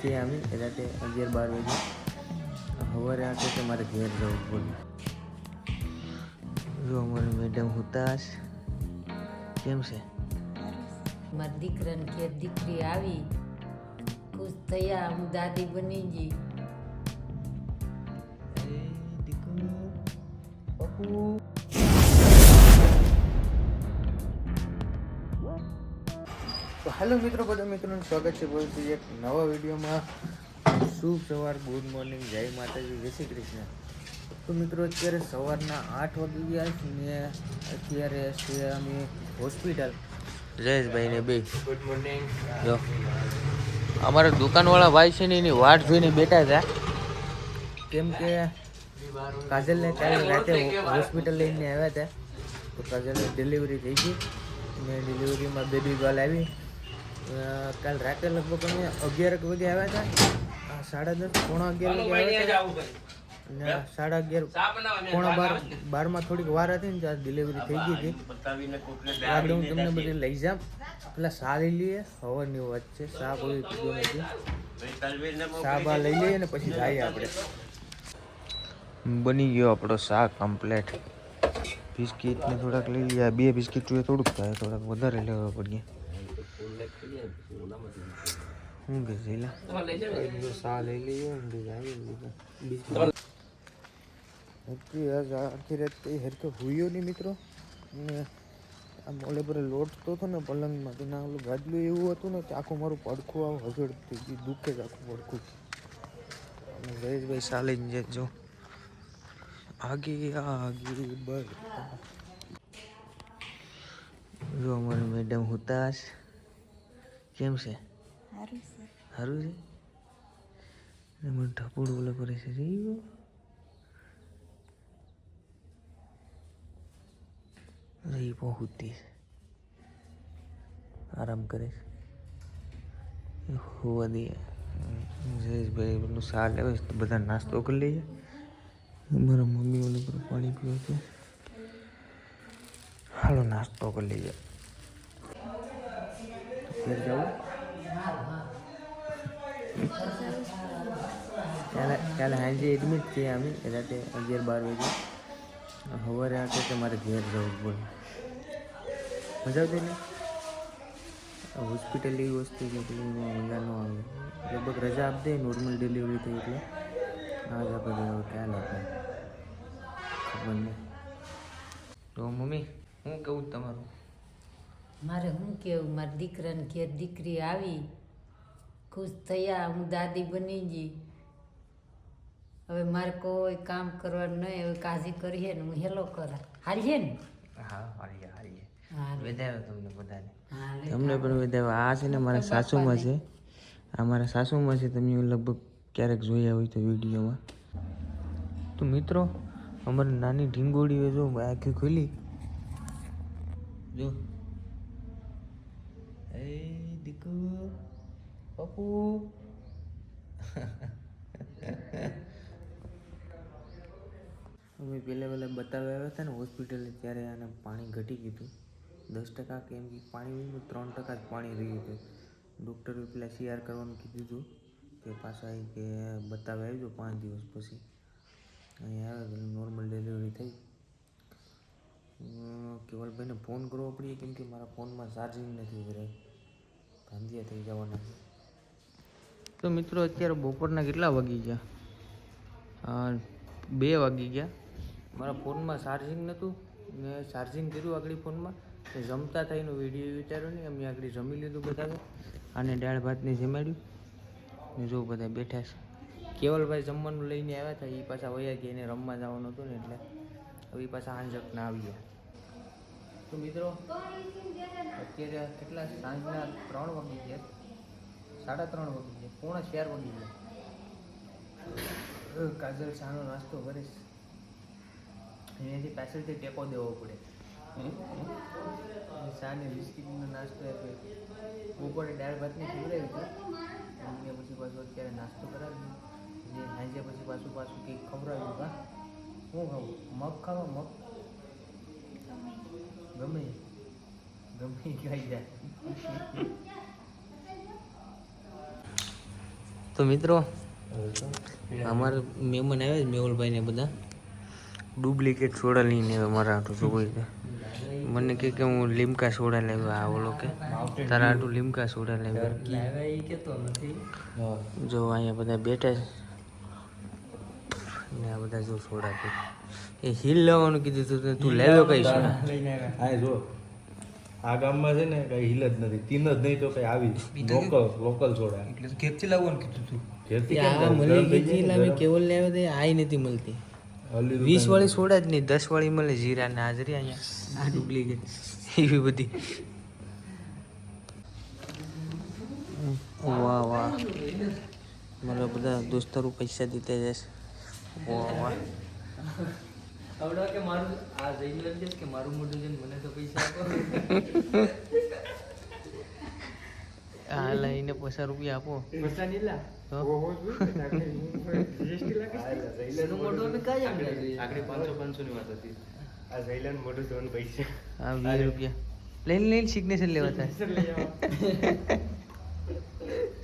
છીએ અમે રાતે 11-12 વાગે સવારે આટલે તો મારે ઘેર જવું પડે. જો અમારી મેડમ હુતાશ કેમ છે? મારા દીકરાને ઘેર દીકરી આવી, ખુશ થયા, હું દાદી બની ગઈ. તો હેલો મિત્રો, બધા મિત્રોનું સ્વાગત છે બોલતી એક નવા વિડીયોમાં. શુભ સવાર, ગુડ મોર્નિંગ, જય માતાજી, જય શ્રી કૃષ્ણ. તો મિત્રો અત્યારે સવારના 8 વાગી ગયા છે ને અત્યારે છે અમે હોસ્પિટલ. જયેશભાઈને બે ગુડ મોર્નિંગ. જો અમારા દુકાનવાળા ભાઈ છે ને એની વાટ જોઈને બેઠા હતા, કેમ કે કાજલને કાલે રાતે હોસ્પિટલ લઈને આવ્યા હતા. તો કાજલની ડિલિવરી થઈ ગઈ ને ડિલિવરીમાં બેબી ગર્લ આવી. કાલ રાતે લગભગ અમે 11 વાગે આવ્યા હતા, 10:30 પોણા 11 વાગે આવ્યા હતા અને 11:30 પોણા 12 થોડીક વાર હતી ને ત્યારે ડિલિવરી થઈ ગઈ હતી. આગળ હું તમને બધી લઈ જામ. પેલા સા લઈ લઈએ, હવાની વાત છે, સા કોઈ પીધો નથી, સા બા લઈ લઈએ ને પછી જઈએ આપણે. બની ગયો આપણો સા કમ્પ્લેટ. બિસ્કિટ ને થોડાક લઈ લઈએ, 2 બિસ્કિટ જોઈએ, થોડુંક થાય, થોડાક વધારે લેવા પડીએ. શું કે છે સા લઈ લઈએ આખી રાત કઈ હરકે હુયો નહીં મિત્રો. ને આમ ઓલે પર લોટતો હતો ને પલંગમાં, તો ના ઓલું ગાદલું એવું હતું ને કે આખું મારું પડખું આવું હસડતી ગયું, દુખે જ આખું પડખું. અને જયેશભાઈ સાલીને જજો આગી બર. જો અમારી મેડમ હુતાશ કેમ છે? સારું છે. મને ઠપુડું ઓલો કરે છે એ પહોંચતી છે, આરામ કરે છે. હોવા દે. જયેશભાઈ પેલું સા લેવે તો બધા નાસ્તો કરી લઈએ. મારા મમ્મી ઓલું પર પાણી પીવું હતું, હાલો નાસ્તો કરી લઈએ. ઘેર જવું કાલે સાંજે એડમિટ થયા અમે રાતે 11-12 વાગે. સવારે આટલે તો મારે ઘેર જવું પડે. મજા આવતી ને હોસ્પિટલ એવી વસ્તુ કે પેલીમાં મજા ન આવે. લગભગ રજા આપી દે, નોર્મલ ડિલિવરી થઈ એટલે આજ આપણે ખ્યાલ આપે ખબર નહીં. તો મમ્મી શું કહું તમારું? મારે શું કહેવું, મારા દીકરાને ઘેર દીકરી આવી, ખુશ થયા, હું દાદી બની ગઈ. હવે મારે કોઈ કામ કરવાનું નહીં, હવે કાજી કરીએ ને હું હેલો કરા. હારીએ ને? હા હારીએ વધારે તમને બધાને, તમને પણ વધારે. આ છે ને મારા સાસુમાં છે, આ મારા સાસુમાં છે. તમે લગભગ ક્યારેક જોયા હોય તો વિડીયોમાં. તો મિત્રો અમારી નાની ઢીંગોળીઓ જો આખી ખુલી, જો એ દીકુ પપ્પુ. અમે પહેલાં બતાવવા આવ્યા હતા ને હોસ્પિટલે, ત્યારે આને પાણી ઘટી ગયું 10%, કેમ કે પાણી 3% જ પાણી રહ્યું હતું. ડૉક્ટરે પેલા CR કરવાનું કીધું હતું, કે પાછા આવી કે બતાવવા આવજો 5 દિવસ પછી. અહીંયા આવે નોર્મલ ડિલિવરી થઈ. કેવલભાઈને ફોન કરવો પડીએ, કેમ કે મારા ફોનમાં ચાર્જિંગ નથી કરાય, ધાંધિયા થઈ જવાના. તો મિત્રો અત્યારે બપોરના કેટલા વાગી ગયા? 2 વાગી ગયા. મારા ફોનમાં ચાર્જિંગ નહોતું ને ચાર્જિંગ કર્યું આગળ ફોનમાં. જમતા હતા એનો વિડીયો વિચાર્યો નહીં. અમે આગળ જમી લીધું બધા, આને દાળ ભાતને જમાડ્યું ને જો બધા બેઠા છે. કેવલભાઈ જમવાનું લઈને આવ્યા હતા, એ પાછા વયા ગયા, એને રમવા જવાનું હતું ને એટલે હવે એ પાછા આંજકના આવી ગયા. તો મિત્રો અત્યારે કેટલા સાંજના 3 વાગી ગયા, 3:30 વાગી ગયા, પોણા 4 વાગી ગયા. કાજલ સાનો નાસ્તો કરીશ, એનાથી પાછળથી ટેકો દેવો પડે. સાને બિસ્કિટનો નાસ્તો આપ્યો, બપોરે દાળ ભાતની ખવડાવી હતી, અને પછી પાછું અત્યારે નાસ્તો કરાવી, જે સાંજે પછી પાછું કંઈક ખવડાવ્યું. હા શું ખાવું? મગ ખાવા? મગ ગમે ખાઈ જાય. તો મિત્રો અમારા મહેમાન આવ્યા છે મેહુલભાઈ ને બધા ડુપ્લિકેટ સોડા લઈને આવ્યા મારા હાટું શું કોઈ મને કે હું લીમકા સોડા લાવ્યો આ ઓલો કે તારા હાટું લીમકા સોડા લાવ્યો જો અહીંયા બધા બેઠા છે ને આ બધા જો સોડા છે એ હિલ લેવાનું કીધું તું લાવ્યો કઈ સોડા હા જો આ ગામમાં છે ને કઈ હિલ જ નથી તીન જ નહીં તો કઈ આવી લોકલ સોડા એટલે ઘેરથી લાવવાનું કીધું તું ઘેરથી મળી ગઈ અમે કેવલ લાવ્યો તો આઈ નથી મળતી 20 વાળી સોડા જ નહીં 10 વાળી મળે જીરા ને હાજરી અહીંયા આ ડુપ્લિકેટ એવી બધી વાહ વાહ મારા બધા દોસ્તારો પૈસા દીધા જશે વાહ વાહ આવડો કે મારું આ જઈને લઈ કે મારું મોઢું જોઈને મને તો પૈસા આપો આ લઈને 50 રૂપિયા આપો પૈસા નહીં લા તો જીએસટી મોઢું બી કાય આમ આગળ 500 ની વાત હતી આ જઈલન મોઢું જોન પૈસા આ 20 રૂપિયા લઈને સિગ્નેચર લેવા થાય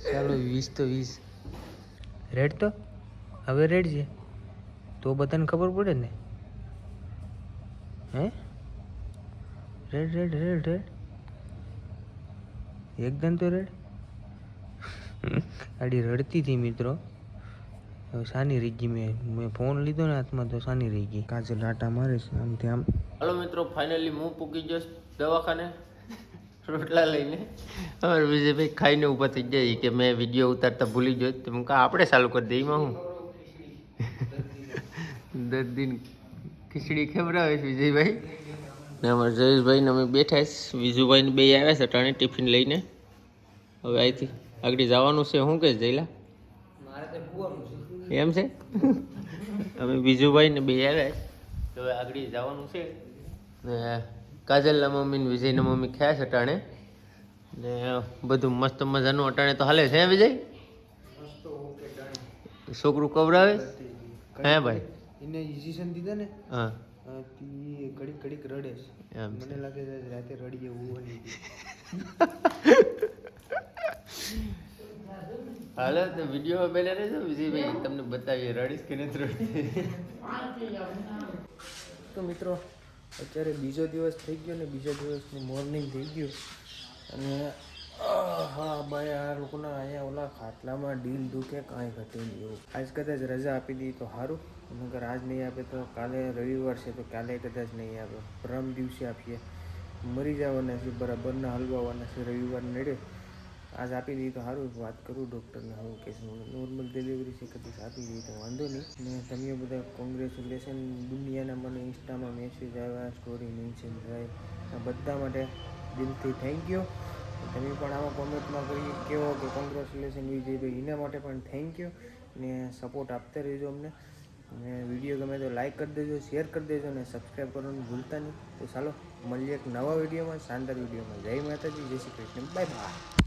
ચાલો 20 તો 20 રેડ તો હવે રેડ છે તો બધાને ખબર પડે ને હે રેડ રેડ રેડ રેડ એકદમ તો રેડ આડી રડતી હતી મિત્રો હવે સાની રહી ગઈ મેં ફોન લીધો ને હાથમાં તો સાની રહી ગઈ કાજલ આટા મારે છે આમથી આમ હલો મિત્રો ફાઇનલી હું પૂકી ગયો દવાખાને રોટલા લઈને હવે વિજયભાઈ ખાઈને ઊભા થઈ જાય કે મેં વિડીયો ઉતારતા ભૂલી ગયો તો હું આપણે ચાલુ કરી દઈ એમાં હું 10 દિન ખીચડી ખવડાવે છે વિજયભાઈ ને અમારા જયેશભાઈ ને અમે બેઠા છે વિજુભાઈ ને બે આવ્યા છે ટાણે ટિફિન લઈને હવે અહીંથી આગળ જવાનું છે શું કે જયલા એમ છે અમે વિજુભાઈ ને બે આવ્યા છે હવે આગળ જવાનું છે ને કાજલના મમ્મી ને વિજયના મમ્મી ખાયા છે અટાણે ને બધું મસ્ત મજાનું અટાણે તો હાલે છે હે વિજય છોકરું કવરાવે હે ભાઈ એને ઇન્જેક્શન દીધા ને હા તી ઘડીક ઘડીક રડે છે એમ છે. મને લાગે છે રાતે રડીએ ઊંઘવાની હાલો તો વિડીયોમાં બેલા રહેજો વિજયભાઈ તમને બતાવીએ રડીશ કે નથી રડતી તો મિત્રો અત્યારે બીજો દિવસ થઈ ગયો ને બીજા દિવસની મોર્નિંગ થઈ ગયું અને હા ભાઈ આ લોકોના અહીંયા ઓલા ખાટલામાં ડીલ દુખે કાંઈ ઘટે નહીં એવું આજ કદાચ રજા આપી દીધી તો સારું નકર આજ નહીં આપે તો કાલે રવિવાર છે તો કાલે કદાચ નહીં આપે પરમ દિવસે આપીએ મરી જવાના છે બરાબરના હલવાવાના છે રવિવાર નડે આજ આપી દીધી તો સારું વાત કરું ડૉક્ટરને હું કે નોર્મલ ડિલિવરી છે કદાચ આપી દીધી તો વાંધો નહીં ને તમે બધા કોંગ્રેચ્યુલેશન દુનિયાના મને ઇન્સ્ટામાં મેસેજ આવ્યા સ્ટોરી મેન્શન થાય આ બધા માટે દિલથી થેન્ક યુ તમે પણ આમાં કોમેન્ટમાં કરી કહો કે કોંગ્રેચ્યુલેશન વિજયભાઈ એના માટે પણ થેન્ક યુ ને સપોર્ટ આપતા રહેજો અમને ને વિડીયો ગમે તો લાઈક કરી દેજો શેર કરી દેજો ને સબસ્ક્રાઈબ કરવાનું ભૂલતા નહીં તો ચાલો મળીએ એક નવા વિડીયોમાં શાનદાર વિડીયોમાં જય માતાજી જય શ્રી કૃષ્ણ બાય બાય